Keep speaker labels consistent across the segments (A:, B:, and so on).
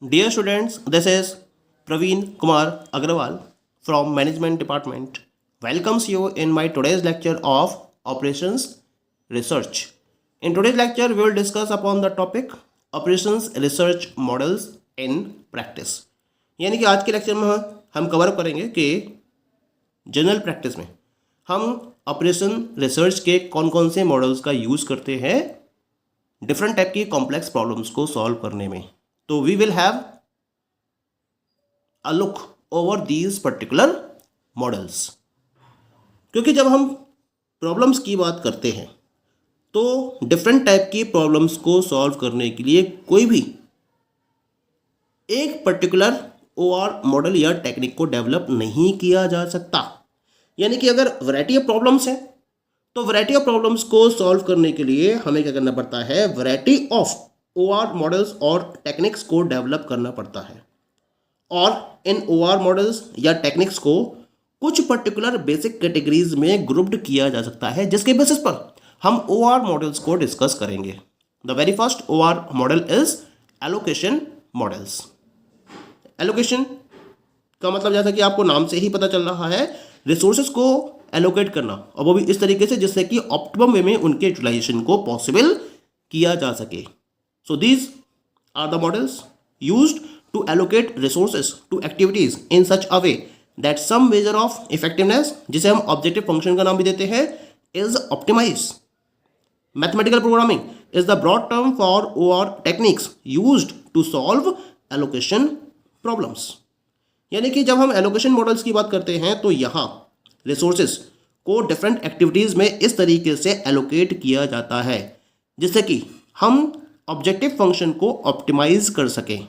A: Dear students, this is Praveen Kumar Agrawal from Management Department. Welcomes you in my today's lecture of Operations Research. In today's lecture, we will discuss upon the topic Operations Research Models in Practice. यानी कि आज के lecture में हम cover करेंगे कि general practice में हम ऑपरेशन रिसर्च के कौन कौन से मॉडल्स का यूज़ करते हैं डिफरेंट टाइप की कॉम्प्लेक्स प्रॉब्लम्स को सॉल्व करने में. तो we will have a look over these particular models. क्योंकि जब हम प्रॉब्लम्स की बात करते हैं तो डिफरेंट टाइप की प्रॉब्लम्स को सॉल्व करने के लिए कोई भी एक पर्टिकुलर ओआर मॉडल या टेक्निक को डेवलप नहीं किया जा सकता. यानी कि अगर वैरायटी ऑफ प्रॉब्लम्स है तो वैरायटी ऑफ प्रॉब्लम्स को सॉल्व करने के लिए हमें क्या करना पड़ता है, वैरायटी ऑफ ओआर मॉडल्स और टेक्निक्स को डेवलप करना पड़ता है. और इन ओआर मॉडल्स या टेक्निक्स को कुछ पर्टिकुलर बेसिक कैटेगरीज में ग्रुप्ड किया जा सकता है जिसके बेसिस पर हम ओआर मॉडल्स को डिस्कस करेंगे. The very first OR model is allocation models. Allocation का मतलब जैसा कि आपको नाम से ही पता चल रहा है, रिसोर्सेज को एलोकेट करना, और वो भी इस तरीके से जिससे कि ऑप्टिमम वे में उनके यूटिलाइजेशन को पॉसिबल किया जा सके. So these are the models used to allocate resources to activities in such a way that some measure of effectiveness, जिसे हम objective function का नाम भी देते हैं, is optimized. Mathematical programming is the broad term for OR techniques used to solve allocation problems. यानी कि जब हम allocation models की बात करते हैं तो यहाँ resources को different activities में इस तरीके से allocate किया जाता है जिससे कि हम ऑब्जेक्टिव फंक्शन को ऑप्टिमाइज कर सकें.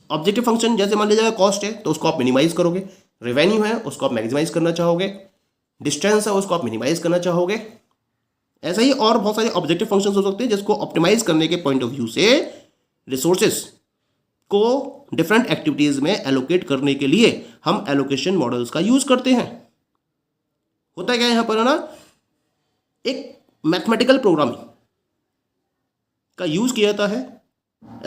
A: ऑब्जेक्टिव फंक्शन जैसे मान लीजिएगा कॉस्ट है तो उसको आप मिनिमाइज करोगे, रेवेन्यू है उसको आप मैक्सिमाइज करना चाहोगे, डिस्टेंस है उसको आप मिनिमाइज करना चाहोगे. ऐसा ही और बहुत सारे ऑब्जेक्टिव फंक्शंस हो सकते हैं जिसको ऑप्टिमाइज करने के पॉइंट ऑफ व्यू से रिसोर्सेज को डिफरेंट एक्टिविटीज में एलोकेट करने के लिए हम एलोकेशन मॉडल्स का यूज करते हैं. होता क्या है यहाँ पर है ना, एक मैथमेटिकल प्रोग्रामिंग का यूज किया जाता है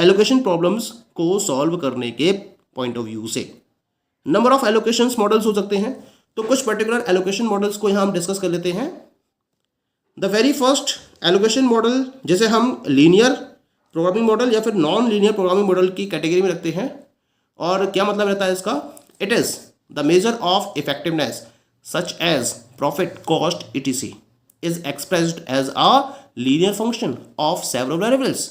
A: एलोकेशन प्रॉब्लम्स को सॉल्व करने के पॉइंट ऑफ व्यू से. नंबर ऑफ एलोकेशन मॉडल्स हो सकते हैं, तो कुछ पर्टिकुलर एलोकेशन मॉडल्स को यहाँ हम डिस्कस कर लेते हैं. The very first allocation model जिसे हम लीनियर प्रोग्रामिंग मॉडल या फिर नॉन लीनियर प्रोग्रामिंग मॉडल की कैटेगरी में रखते हैं. और क्या मतलब रहता है इसका, it is the measure of effectiveness such as profit cost etc is expressed as a linear function of several variables,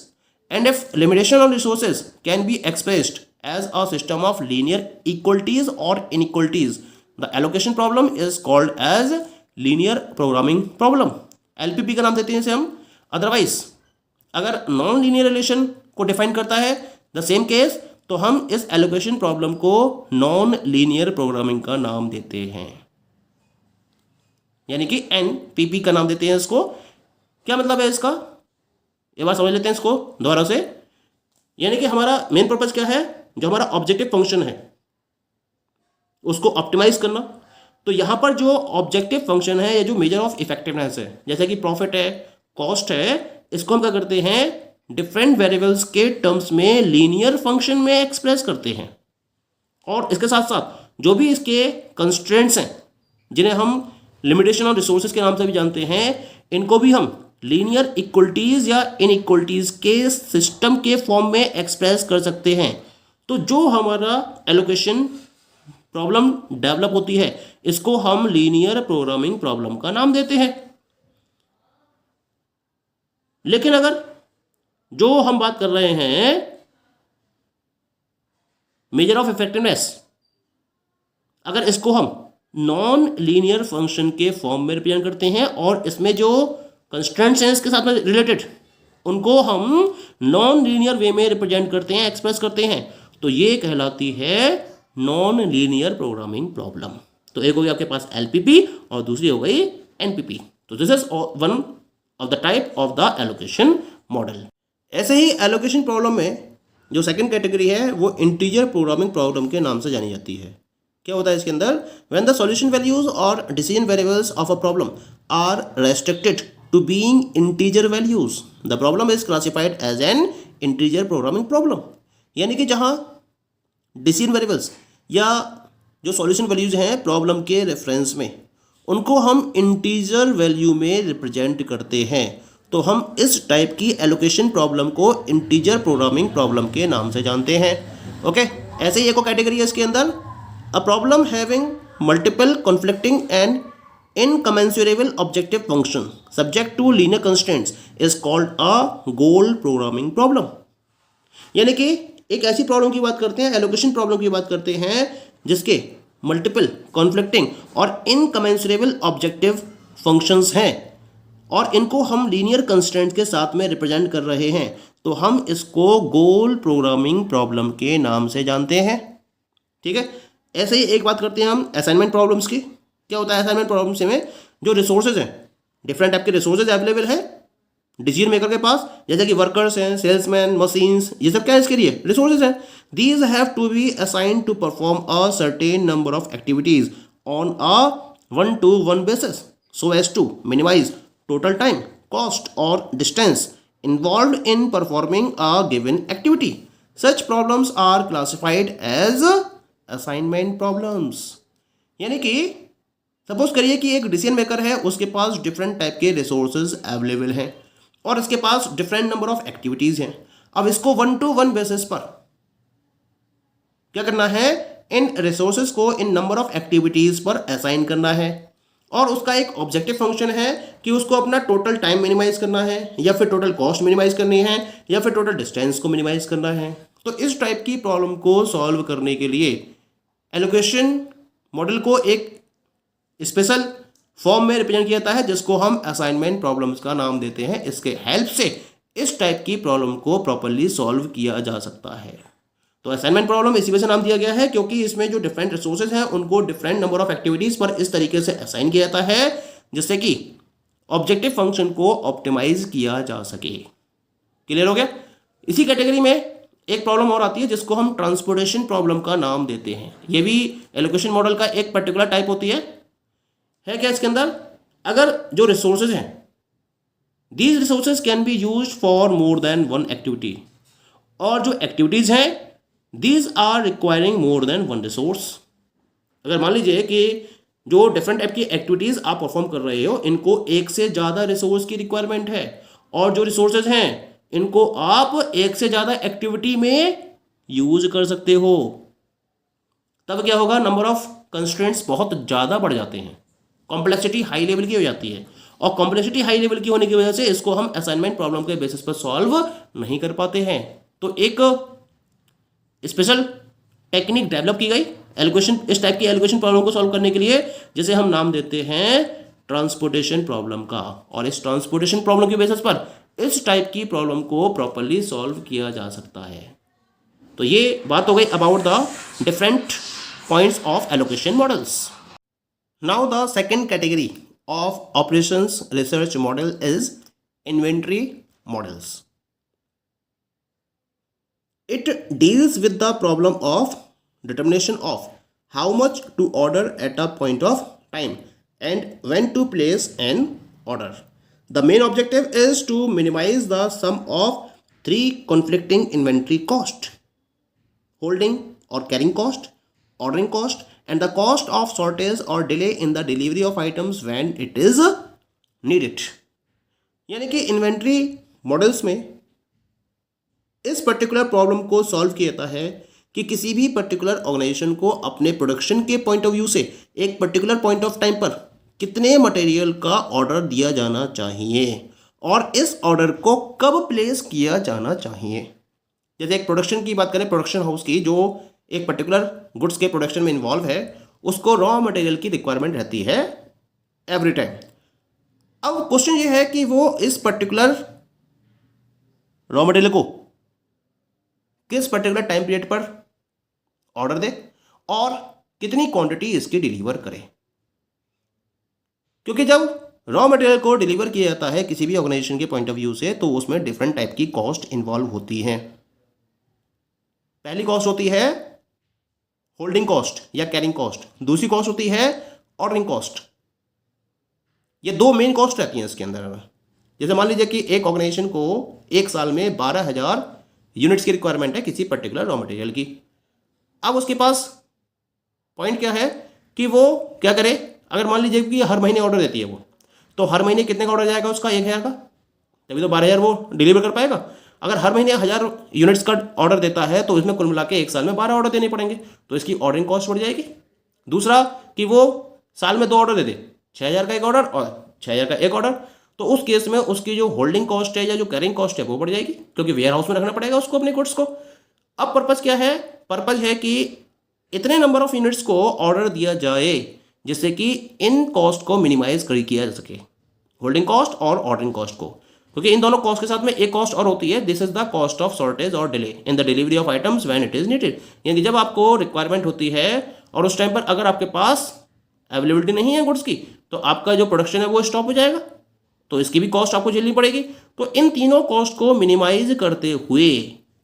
A: and if limitation on resources can be expressed as a system of linear equalities or inequalities, the allocation problem is called as linear programming problem. LPP का नाम देते हैं इसे हम. Otherwise अगर non linear relation को define करता है द सेम केस, तो हम इस एलोकेशन प्रॉब्लम को नॉन लीनियर प्रोग्रामिंग का नाम देते हैं, यानी कि NPP का नाम देते हैं इसको. क्या मतलब है इसका, एक बार समझ लेते हैं इसको दोबारा से. यानी कि हमारा मेन पर्पज क्या है, जो हमारा ऑब्जेक्टिव फंक्शन है उसको ऑप्टिमाइज करना. तो यहाँ पर जो ऑब्जेक्टिव फंक्शन है या जो मेजर ऑफ इफेक्टिवनेस है, जैसे कि प्रॉफिट है, कॉस्ट है, इसको हम क्या करते हैं डिफरेंट वेरिएबल्स के टर्म्स में लीनियर फंक्शन में एक्सप्रेस करते हैं. और इसके साथ साथ जो भी इसके कंस्ट्रेंट्स हैं जिन्हें हम लिमिटेशन ऑन रिसोर्सेज के नाम से भी जानते हैं, इनको भी हम लीनियर इक्वलिटीज या इनइक्वलिटीज के सिस्टम के फॉर्म में एक्सप्रेस कर सकते हैं. तो जो हमारा एलोकेशन प्रॉब्लम डेवलप होती है इसको हम लीनियर प्रोग्रामिंग प्रॉब्लम का नाम देते हैं. लेकिन अगर जो हम बात कर रहे हैं मेजर ऑफ इफेक्टिवनेस, अगर इसको हम नॉन लीनियर फंक्शन के फॉर्म में रिप्रेजेंट करते हैं और इसमें जो कंस्ट्रेंट्स हैं इसके साथ में रिलेटेड उनको हम नॉन लीनियर वे में रिप्रेजेंट करते हैं, एक्सप्रेस करते हैं, तो ये कहलाती है नॉन लीनियर प्रोग्रामिंग प्रॉब्लम. तो एक हो गई आपके पास LPP और दूसरी हो गई NPP. तो this is one of the type of the allocation model. ऐसे ही एलोकेशन प्रॉब्लम में जो सेकेंड कैटेगरी है वो इंटीजर प्रोग्रामिंग प्रॉब्लम के नाम से जानी जाती है. क्या होता है इसके अंदर, when the solution values or decision variables of a problem are restricted to being integer values, the problem is classified as an integer programming problem. यानी कि जहां डिसीजन वेरिएबल्स या जो सॉल्यूशन वैल्यूज हैं प्रॉब्लम के रेफरेंस में, उनको हम इंटीजर वैल्यू में रिप्रेजेंट करते हैं। तो हम इस टाइप की एलोकेशन प्रॉब्लम को इंटीजर प्रोग्रामिंग प्रॉब्लम के नाम से जानते हैं। ओके, ऐसे ही एक और कैटेगरी है इसके अंदर, a problem having multiple conflicting and incommensurable objective function subject to linear constraints is called a goal programming problem. यानी कि एक ऐसी प्रॉब्लम की बात करते हैं, एलोकेशन प्रॉब्लम की बात करते हैं, जिसके मल्टीपल कॉन्फ्लिक्टिंग और इनकमेंसुरेबल ऑब्जेक्टिव फंक्शंस हैं और इनको हम लीनियर कंस्ट्रेंट्स के साथ में रिप्रेजेंट कर रहे हैं, तो हम इसको गोल प्रोग्रामिंग प्रॉब्लम के नाम से जानते हैं। ठीक है, ऐसे ही एक बात करते हैं हम असाइनमेंट प्रॉब्लम्स की। क्या होता है असाइनमेंट प्रॉब्लम्स में, जो रिसोर्सेज हैं, डिफरेंट टाइप के रिसोर्सेज अवेलेबल हैं डिसीजन मेकर के पास, जैसे कि वर्कर्स हैं, सेल्समैन, मशीन्स, ये सब क्या है इसके लिए रिसोर्सेज हैं। These have to be assigned to perform a certain number of activities on a 1-to-1 basis so as to minimize total time, cost or distance involved in performing a given activity. Such problems are classified as assignment problems. यानी कि suppose करिए कि एक decision maker है, उसके पास different type के resources available हैं और इसके पास डिफरेंट नंबर ऑफ एक्टिविटीज हैं। अब इसको 1-to-1 बेसिस पर क्या करना है, इन रिसोर्सेज को इन नंबर ऑफ एक्टिविटीज पर असाइन करना है और उसका एक ऑब्जेक्टिव फंक्शन है कि उसको अपना टोटल टाइम मिनिमाइज करना है या फिर टोटल कॉस्ट मिनिमाइज करनी है या फिर टोटल डिस्टेंस को मिनिमाइज करना है। तो इस टाइप की प्रॉब्लम को सॉल्व करने के लिए एलोकेशन मॉडल को एक स्पेशल फॉर्म में रिप्रेजेंट किया जाता है, जिसको हम असाइनमेंट प्रॉब्लम्स का नाम देते हैं। इसके हेल्प से इस टाइप की प्रॉब्लम को प्रॉपर्ली सॉल्व किया जा सकता है। तो असाइनमेंट प्रॉब्लम इसी वजह से नाम दिया गया है क्योंकि इसमें जो डिफरेंट रिसोर्सेज हैं उनको डिफरेंट नंबर ऑफ एक्टिविटीज पर इस तरीके से असाइन किया जाता है जिससे कि ऑब्जेक्टिव फंक्शन को ऑप्टिमाइज किया जा सके। क्लियर हो गया। इसी कैटेगरी में एक प्रॉब्लम और आती है जिसको हम ट्रांसपोर्टेशन प्रॉब्लम का नाम देते हैं। ये भी एलोकेशन मॉडल का एक पर्टिकुलर टाइप होती है क्या इसके अंदर, अगर जो रिसोर्सेज हैं, these resources can be used for more than one activity, और जो एक्टिविटीज हैं these are requiring more than one resource. अगर मान लीजिए कि जो डिफरेंट टाइप की एक्टिविटीज आप परफॉर्म कर रहे हो, इनको एक से ज़्यादा रिसोर्स की रिक्वायरमेंट है और जो रिसोर्सेज हैं इनको आप एक से ज़्यादा एक्टिविटी में यूज कर सकते हो, तब क्या होगा, नंबर ऑफ कंस्ट्रेंट्स बहुत ज़्यादा बढ़ जाते हैं, कॉम्प्लेक्सिटी हाई लेवल की हो जाती है और कॉम्प्लेक्सिटी हाई लेवल की होने की वजह से इसको हम असाइनमेंट प्रॉब्लम के बेसिस पर सॉल्व नहीं कर पाते हैं। तो एक स्पेशल टेक्निक डेवलप की गई एलोकेशन, इस टाइप की एलोकेशन प्रॉब्लम को सॉल्व करने के लिए, जिसे हम नाम देते हैं ट्रांसपोर्टेशन प्रॉब्लम का। और इस ट्रांसपोर्टेशन प्रॉब्लम के बेसिस पर इस टाइप की प्रॉब्लम को प्रॉपर्ली सॉल्व किया जा सकता है। तो ये बात हो गई about the different points of allocation models. Now the second category of operations research model is inventory models. It deals with the problem of determination of how much to order at a point of time and when to place an order. The main objective is to minimize the sum of three conflicting inventory cost: holding or carrying cost, ordering cost, and the cost of shortage or delay in the delivery of items when it is needed. यानी कि inventory models में इस particular problem को solve किया जाता है कि किसी भी पर्टिकुलर ऑर्गेनाइजेशन को अपने प्रोडक्शन के पॉइंट ऑफ व्यू से एक पर्टिकुलर पॉइंट ऑफ टाइम पर कितने मटेरियल का ऑर्डर दिया जाना चाहिए और इस ऑर्डर को कब प्लेस किया जाना चाहिए। जैसे एक प्रोडक्शन की बात करें, प्रोडक्शन हाउस की, जो एक पर्टिकुलर गुड्स के प्रोडक्शन में इन्वॉल्व है, उसको रॉ मटेरियल की रिक्वायरमेंट रहती है एवरी टाइम। अब क्वेश्चन ये है कि वो इस पर्टिकुलर रॉ मटेरियल को किस पर्टिकुलर टाइम पीरियड पर ऑर्डर दे और कितनी क्वांटिटी इसकी डिलीवर करे, क्योंकि जब रॉ मटेरियल को डिलीवर किया जाता है किसी भी ऑर्गेनाइजेशन के पॉइंट ऑफ व्यू से तो उसमें डिफरेंट टाइप की कॉस्ट इन्वॉल्व होती हैं। पहली कॉस्ट होती है होल्डिंग कॉस्ट या कैरिंग कॉस्ट, दूसरी कॉस्ट होती है ऑर्डरिंग कॉस्ट। ये दो मेन कॉस्ट रहती हैं इसके अंदर। जैसे मान लीजिए कि एक ऑर्गेनाइजेशन को एक साल में 12,000 यूनिट्स की रिक्वायरमेंट है किसी पर्टिकुलर रॉ मटेरियल की। अब उसके पास पॉइंट क्या है कि वो क्या करे, अगर मान लीजिए कि हर महीने ऑर्डर देती है वो, तो हर महीने कितने का ऑर्डर जाएगा उसका, 1000 का, तभी तो 12,000 वो डिलीवर कर पाएगा। अगर हर महीने 1000 यूनिट्स का ऑर्डर देता है तो इसमें कुल मिला के एक साल में 12 ऑर्डर देने पड़ेंगे, तो इसकी ऑर्डरिंग कॉस्ट बढ़ जाएगी। दूसरा कि वो साल में 2 ऑर्डर दे दे, 6000 का एक ऑर्डर और 6000 का एक ऑर्डर, तो उस केस में उसकी जो होल्डिंग कॉस्ट है या जो कैरिंग कॉस्ट है वो बढ़ जाएगी, क्योंकि वेयर हाउस में रखना पड़ेगा उसको अपने गुड्स को। अब पर्पज क्या है, पर्पज है कि इतने नंबर ऑफ यूनिट्स को ऑर्डर दिया जाए जिससे कि इन कॉस्ट को मिनिमाइज किया जा सके, होल्डिंग कॉस्ट और ऑर्डरिंग कॉस्ट को, क्योंकि इन दोनों कॉस्ट के साथ में एक कॉस्ट और होती है, this is the cost of shortage और delay in the delivery of items when it is needed. यानी जब आपको रिक्वायरमेंट होती है और उस टाइम पर अगर आपके पास अवेलेबिलिटी नहीं है गुड्स की, तो आपका जो प्रोडक्शन है वो स्टॉप हो जाएगा, तो इसकी भी कॉस्ट आपको झेलनी पड़ेगी। तो इन तीनों कॉस्ट को मिनिमाइज करते हुए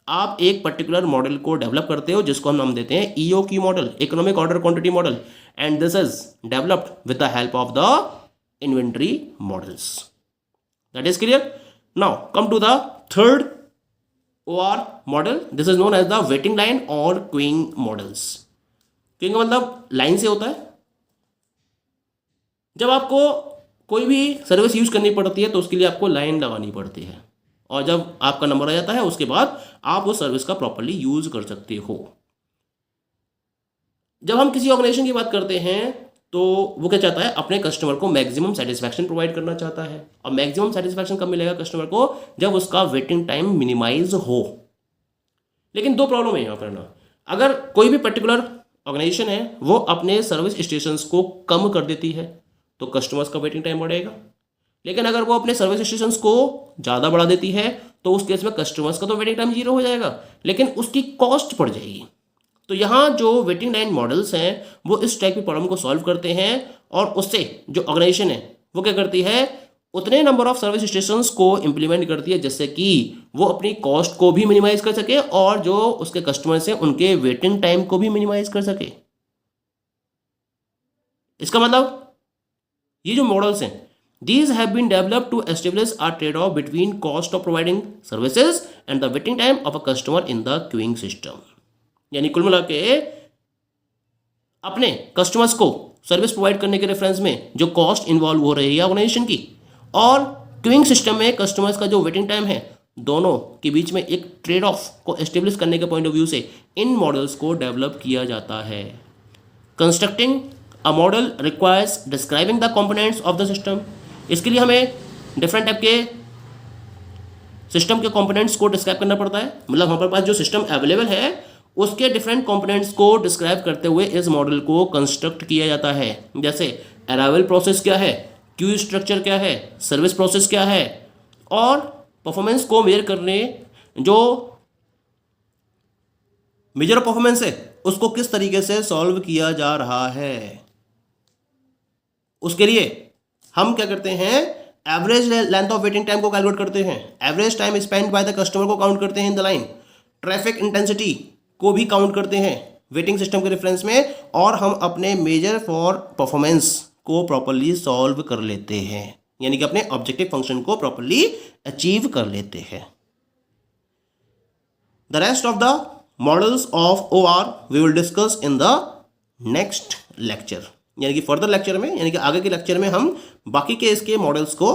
A: आप एक पर्टिकुलर मॉडल को डेवलप करते हो जिसको हम नाम देते हैं EOQ model, economic order quantity model, and this is developed with the help of the inventory models. That is clear. Now come to the third OR model, this is known as the waiting line or queuing models. Queuing का मतलब line से होता है, जब आपको कोई भी service use करनी पड़ती है तो उसके लिए आपको लाइन लगानी पड़ती है, और जब आपका नंबर आ जाता है उसके बाद आप उस सर्विस का प्रॉपर्ली यूज कर सकते हो। जब हम किसी ऑर्गेनाइजेशन की बात करते हैं तो वो क्या चाहता है, अपने कस्टमर को मैक्सिमम सेटिस्फैक्शन प्रोवाइड करना चाहता है, और मैक्सिमम सेटिस्फैक्शन कब मिलेगा कस्टमर को, जब उसका वेटिंग टाइम मिनिमाइज हो। लेकिन 2 प्रॉब्लम है यहाँ पर ना, अगर कोई भी पर्टिकुलर ऑर्गेनाइजेशन है वो अपने सर्विस स्टेशंस को कम कर देती है तो कस्टमर्स का वेटिंग टाइम बढ़ेगा, लेकिन अगर वो अपने सर्विस स्टेशंस को ज़्यादा बढ़ा देती है तो उस केस में कस्टमर्स का तो वेटिंग टाइम 0 हो जाएगा, लेकिन उसकी कॉस्ट बढ़ जाएगी। तो यहाँ जो वेटिंग लाइन मॉडल्स हैं वो इस टाइप की प्रॉब्लम को सॉल्व करते हैं, और उससे जो ऑर्गेनाइजेशन है वो क्या करती है, उतने नंबर ऑफ सर्विस स्टेशंस को इंप्लीमेंट करती है जिससे कि वो अपनी कॉस्ट को भी मिनिमाइज कर सके और जो उसके कस्टमर्स हैं उनके वेटिंग टाइम को भी मिनिमाइज कर सके। इसका मतलब ये जो मॉडल्स हैं, these have been developed to establish a trade-off between cost of providing services and the waiting time of a customer in the queuing system। यानी कुल मिला के अपने कस्टमर्स को सर्विस प्रोवाइड करने के रेफरेंस में जो कॉस्ट इन्वॉल्व हो रही है ऑर्गेनाइजेशन की, और क्यूइंग सिस्टम में कस्टमर्स का जो वेटिंग टाइम है, दोनों के बीच में एक ट्रेड ऑफ को एस्टेब्लिश करने के पॉइंट ऑफ व्यू से इन मॉडल्स को डेवलप किया जाता है। Constructing a model requires describing the components of the system. इसके लिए हमें डिफरेंट टाइप के सिस्टम के कंपोनेंट्स को डिस्क्राइब करना पड़ता है, मतलब हमारे पास जो सिस्टम अवेलेबल है उसके डिफरेंट कंपोनेंट्स को डिस्क्राइब करते हुए इस मॉडल को कंस्ट्रक्ट किया जाता है। जैसे अराइवल प्रोसेस क्या है, क्यू स्ट्रक्चर क्या है, सर्विस प्रोसेस क्या है, और परफॉर्मेंस को मेजर करने जो मेजर परफॉर्मेंस है उसको किस तरीके से सॉल्व किया जा रहा है। उसके लिए हम क्या करते हैं, average length of waiting time को कैलकुलेट करते हैं, average time spend by the customer को काउंट करते हैं in the line, traffic intensity को भी काउंट करते हैं वेटिंग सिस्टम के रेफरेंस में, और हम अपने मेजर फॉर परफॉर्मेंस को प्रॉपर्ली सॉल्व कर लेते हैं, यानी कि अपने ऑब्जेक्टिव फंक्शन को प्रॉपर्ली अचीव कर लेते हैं। The rest of the models of OR we will discuss in the next lecture, यानी कि फर्दर लेक्चर में, यानी कि आगे के लेक्चर में हम बाकी के इसके मॉडल्स को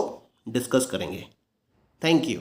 A: डिस्कस करेंगे। Thank you.